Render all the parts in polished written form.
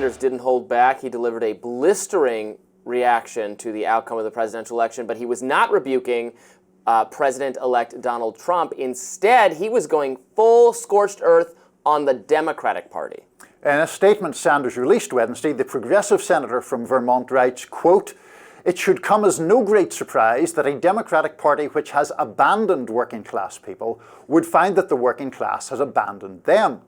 Sanders didn't hold back. He delivered a blistering reaction to the outcome of the presidential election, but he was not rebuking President-elect Donald Trump. Instead, he was going full scorched earth on the Democratic Party. In a statement Sanders released Wednesday, the progressive senator from Vermont writes, quote, "It should come as no great surprise that a Democratic Party which has abandoned working class people would find that the working class has abandoned them.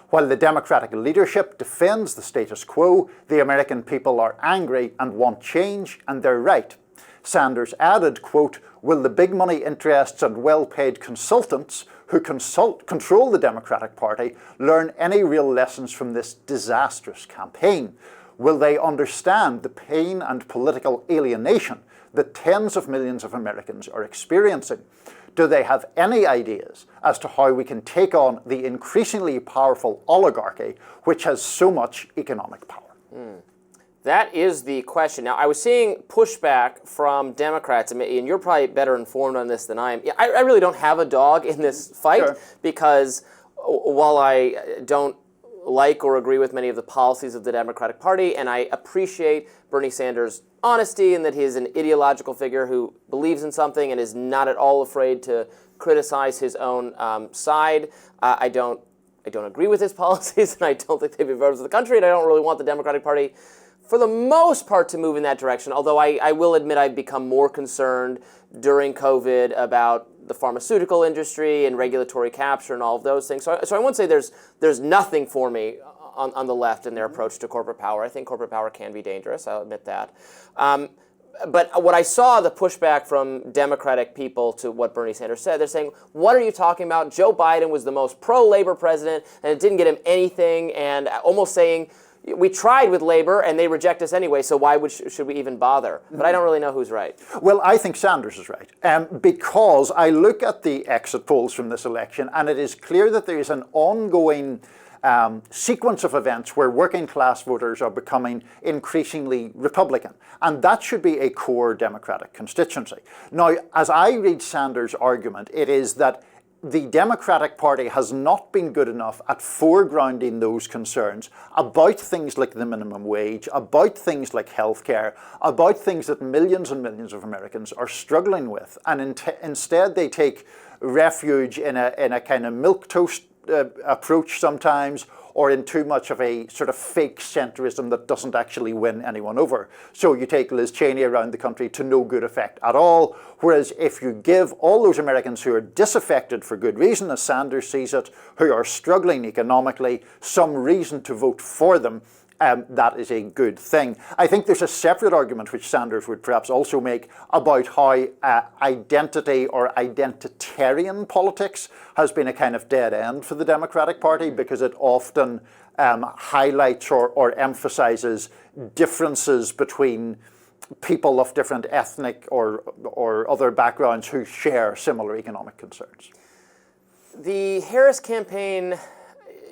While the Democratic leadership defends the status quo, the American people are angry and want change, and they're right." Sanders added, quote, "Will the big money interests and well-paid consultants who control the Democratic Party learn any real lessons from this disastrous campaign? Will they understand the pain and political alienation that tens of millions of Americans are experiencing? Do they have any ideas as to how we can take on the increasingly powerful oligarchy which has so much economic power?" That is the question. Now, I was seeing pushback from Democrats, and you're probably better informed on this than I am. I really don't have a dog in this fight, sure, because while I don't like or agree with many of the policies of the Democratic Party, and I appreciate Bernie Sanders' honesty and that he is an ideological figure who believes in something and is not at all afraid to criticize his own side, I don't agree with his policies, and I don't think they'd be voters of the country, and I don't really want the Democratic Party for the most part to move in that direction, although I will admit I've become more concerned during COVID about the pharmaceutical industry and regulatory capture and all of those things. So I won't say there's nothing for me on the left in their approach to corporate power. I think corporate power can be dangerous, I'll admit that. But what I saw, the pushback from Democratic people to what Bernie Sanders said, they're saying, what are you talking about? Joe Biden was the most pro-labor president, and it didn't get him anything, and almost saying, we tried with labor and they reject us anyway, so why should we even bother? But I don't really know who's right. Well, I think Sanders is right, because I look at the exit polls from this election, and it is clear that there is an ongoing sequence of events where working class voters are becoming increasingly Republican. And that should be a core Democratic constituency. Now, as I read Sanders' argument, it is that the Democratic Party has not been good enough at foregrounding those concerns about things like the minimum wage, about things like healthcare, about things that millions and millions of Americans are struggling with. And instead they take refuge in a kind of milquetoast approach sometimes, or in too much of a sort of fake centrism that doesn't actually win anyone over. So you take Liz Cheney around the country to no good effect at all, whereas if you give all those Americans who are disaffected for good reason, as Sanders sees it, who are struggling economically, some reason to vote for them, that is a good thing. I think there's a separate argument which Sanders would perhaps also make about how identity or identitarian politics has been a kind of dead end for the Democratic Party, because it often highlights or emphasizes differences between people of different ethnic or other backgrounds who share similar economic concerns. The Harris campaign,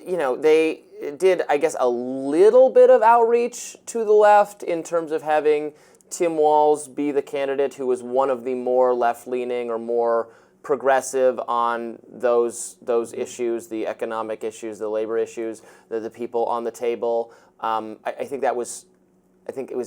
they did, I guess, a little bit of outreach to the left in terms of having Tim Walz be the candidate who was one of the more left-leaning or more progressive on those issues, the economic issues, the labor issues, the people on the table. I think it was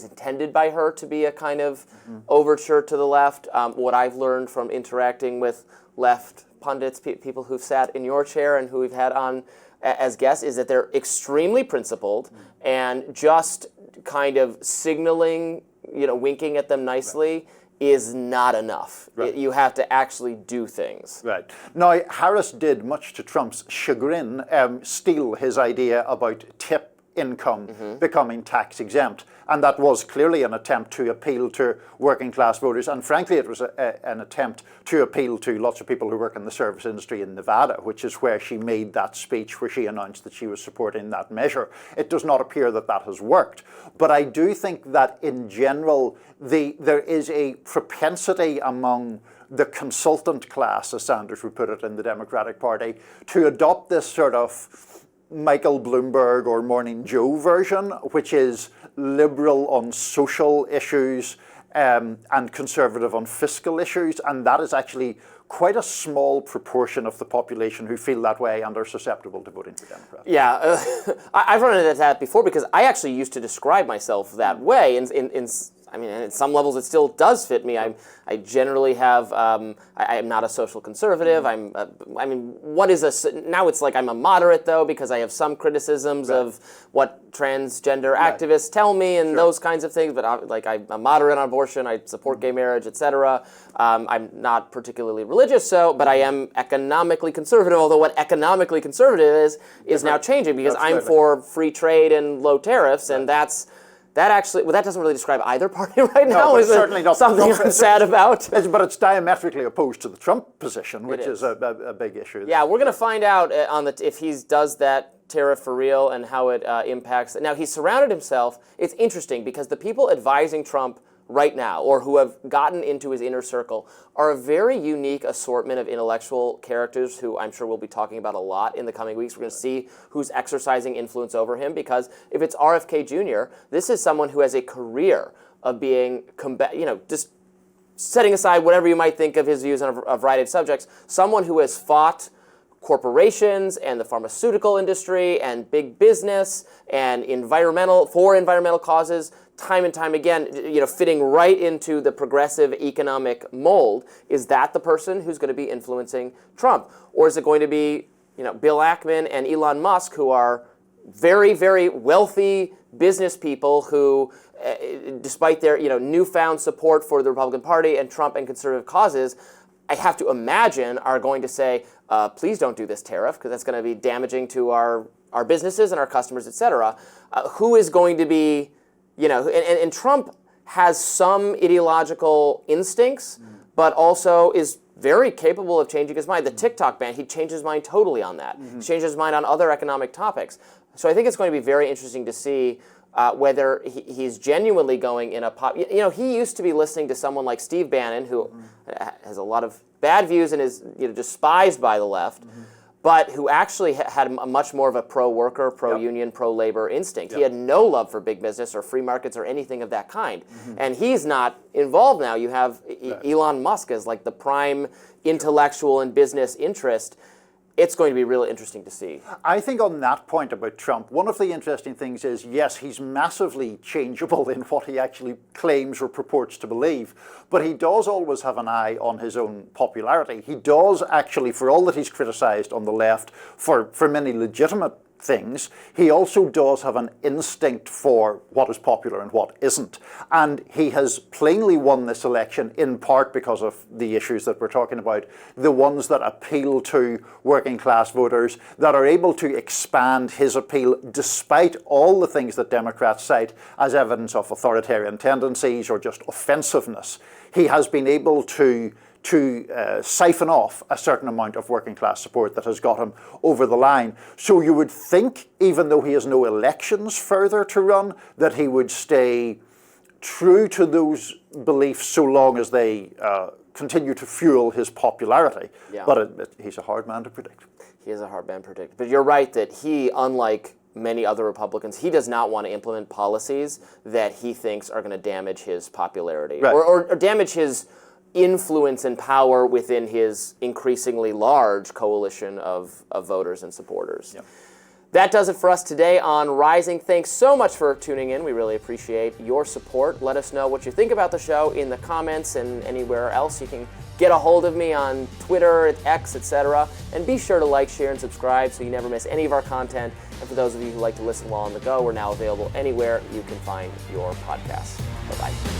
intended by her to be a kind of overture to the left. What I've learned from interacting with left pundits, people who've sat in your chair and who we've had on as guests, is that they're extremely principled and just kind of signaling, winking at them nicely is not enough. Right. You have to actually do things. Right. Now, Harris did, much to Trump's chagrin, steal his idea about tip income becoming tax exempt. And that was clearly an attempt to appeal to working class voters. And frankly, it was an attempt to appeal to lots of people who work in the service industry in Nevada, which is where she made that speech where she announced that she was supporting that measure. It does not appear that that has worked. But I do think that in general, there is a propensity among the consultant class, as Sanders would put it, in the Democratic Party, to adopt this sort of Michael Bloomberg or Morning Joe version, which is liberal on social issues and conservative on fiscal issues, and that is actually quite a small proportion of the population who feel that way and are susceptible to voting for Democrats. Yeah, I've run into that before because I actually used to describe myself that way. I mean, at some levels it still does fit me. I generally have, I am not a social conservative. I mean, now it's like I'm a moderate though, because I have some criticisms of what transgender activists tell me and those kinds of things, but I'm a moderate on abortion, I support gay marriage, etc. I'm not particularly religious, but I am economically conservative, although what economically conservative is now changing because I'm for free trade and low tariffs, and that doesn't really describe either party right now. It's certainly not something I'm sad about. But it's diametrically opposed to the Trump position, which is a big issue. Yeah, we're going to find out if he does that tariff for real and how it impacts. Now, he's surrounded himself. It's interesting because the people advising Trump right now, or who have gotten into his inner circle, are a very unique assortment of intellectual characters who I'm sure we'll be talking about a lot in the coming weeks. We're going to see who's exercising influence over him, because if it's RFK Jr., this is someone who has a career of being, just setting aside whatever you might think of his views on a variety of subjects, someone who has fought corporations and the pharmaceutical industry and big business and environmental causes time and time again, fitting right into the progressive economic mold. Is that the person who's going to be influencing Trump? Or is it going to be, Bill Ackman and Elon Musk, who are very, very wealthy business people who, despite their, newfound support for the Republican Party and Trump and conservative causes, I have to imagine are going to say, please don't do this tariff because that's going to be damaging to our businesses and our customers, et cetera. Who is going to be, and Trump has some ideological instincts, but also is very capable of changing his mind. The TikTok ban, he changed his mind totally on that. He changed his mind on other economic topics. So I think it's going to be very interesting to see whether he's genuinely going in a he used to be listening to someone like Steve Bannon, who has a lot of bad views and is despised by the left, but who actually had a much more of a pro-worker, pro-union, pro-labor instinct. He had no love for big business or free markets or anything of that kind. And he's not involved now. You have Elon Musk as like the prime intellectual and business interest. It's going to be really interesting to see. I think on that point about Trump, one of the interesting things is, yes, he's massively changeable in what he actually claims or purports to believe, but he does always have an eye on his own popularity. He does actually, for all that he's criticized on the left for many legitimate things, he also does have an instinct for what is popular and what isn't. And he has plainly won this election in part because of the issues that we're talking about, the ones that appeal to working class voters, that are able to expand his appeal despite all the things that Democrats cite as evidence of authoritarian tendencies or just offensiveness. He has been able to siphon off a certain amount of working class support that has got him over the line. So you would think, even though he has no elections further to run, that he would stay true to those beliefs so long as they continue to fuel his popularity. Yeah. But he's a hard man to predict. He is a hard man to predict. But you're right that he, unlike many other Republicans, he does not want to implement policies that he thinks are going to damage his popularity or damage his influence and power within his increasingly large coalition of voters and supporters. Yep. That does it for us today on Rising. Thanks so much for tuning in. We really appreciate your support. Let us know what you think about the show in the comments and anywhere else. You can get a hold of me on Twitter, X, etc. And be sure to like, share, and subscribe so you never miss any of our content. And for those of you who like to listen while on the go, we're now available anywhere you can find your podcasts. Bye-bye.